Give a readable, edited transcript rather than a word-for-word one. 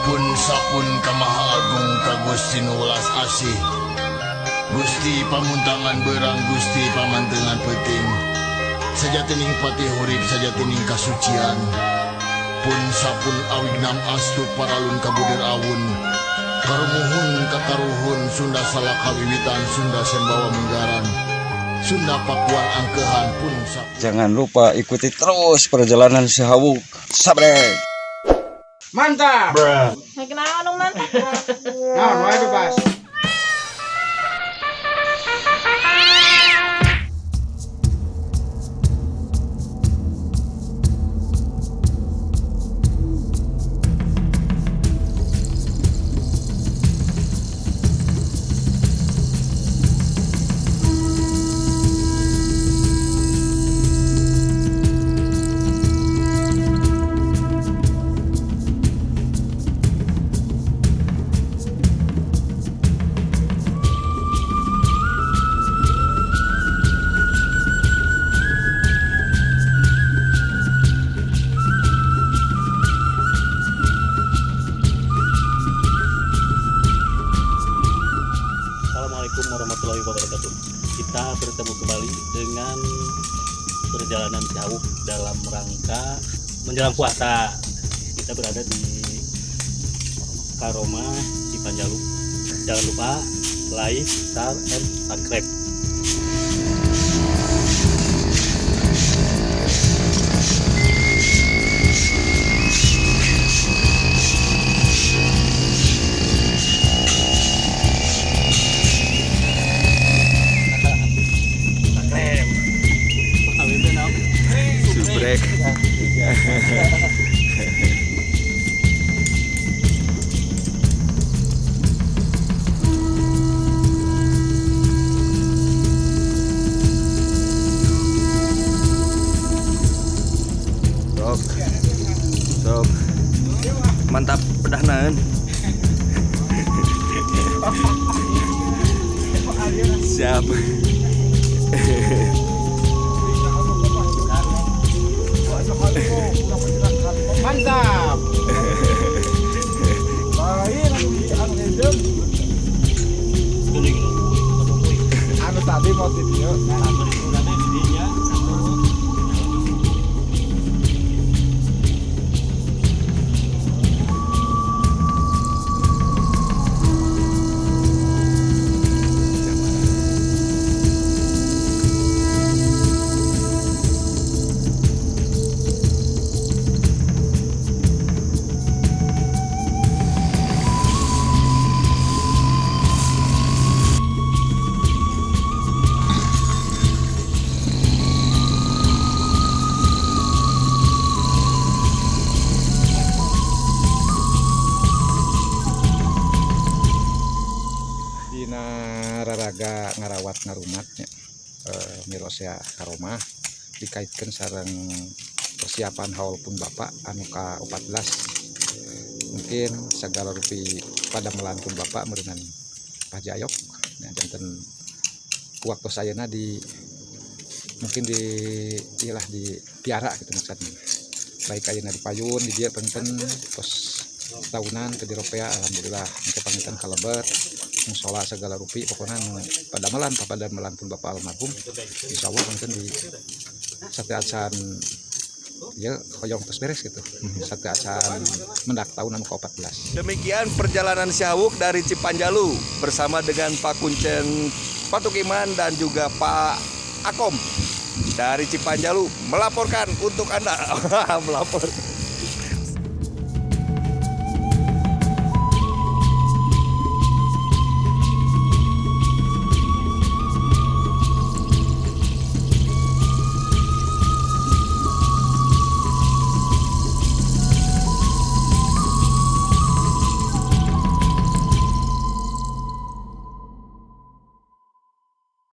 Pun sapun kamaha agung ka Gusti nu welas asih. Gusti pamuntangan berang Gusti pamantengan penting. Sajatining patih urip sajatining kasucian. Pun sapun awignam astu paralun kabudir awun. Karumuhun kakaruhun Sunda salaka wiwitan Sunda sembawa menggaran. Sunda pakuan angkehan pun sapun. Jangan lupa ikuti terus perjalanan si Hawuk. Sabre. Mantap. Kenapa dong mantap? Nah, mulai bebas. Assalamualaikum warahmatullahi wabarakatuh. Kita bertemu kembali dengan perjalanan jauh dalam rangka menjelang puasa. Kita berada di Karoma Cipanjalu. Jangan lupa like, share, and subscribe. Subrek. Sok. Mantap pedahnan. Siap. Mantap. Lain anu hidup. Anu tadi mau video. Dina raraga ngarawat ngarumatnya Mirosea Karoma dikaitkan sareng persiapan haul pun Bapak anu ka-14 mungkin segala rupi pada melantun Bapak merenang Pak Jayok dan janten waktu sayana di mungkin di ilah di tiara gitu maksudnya baik ayeuna di payun di dia penten terus tahunan ke diropea alhamdulillah engke pangitan kalebet musola segala rupi pokoknya pada melan pun Bapak almarhum insyaallah penten di sate acan ya hoyong terus beres gitu sate acan mendak tahun anu ke-14. Demikian perjalanan si Hawuk dari Cipanjalu bersama dengan Pak Kuncen Patukiman dan juga Pak Akom dari Cipanjalu melaporkan untuk Anda. Melapor.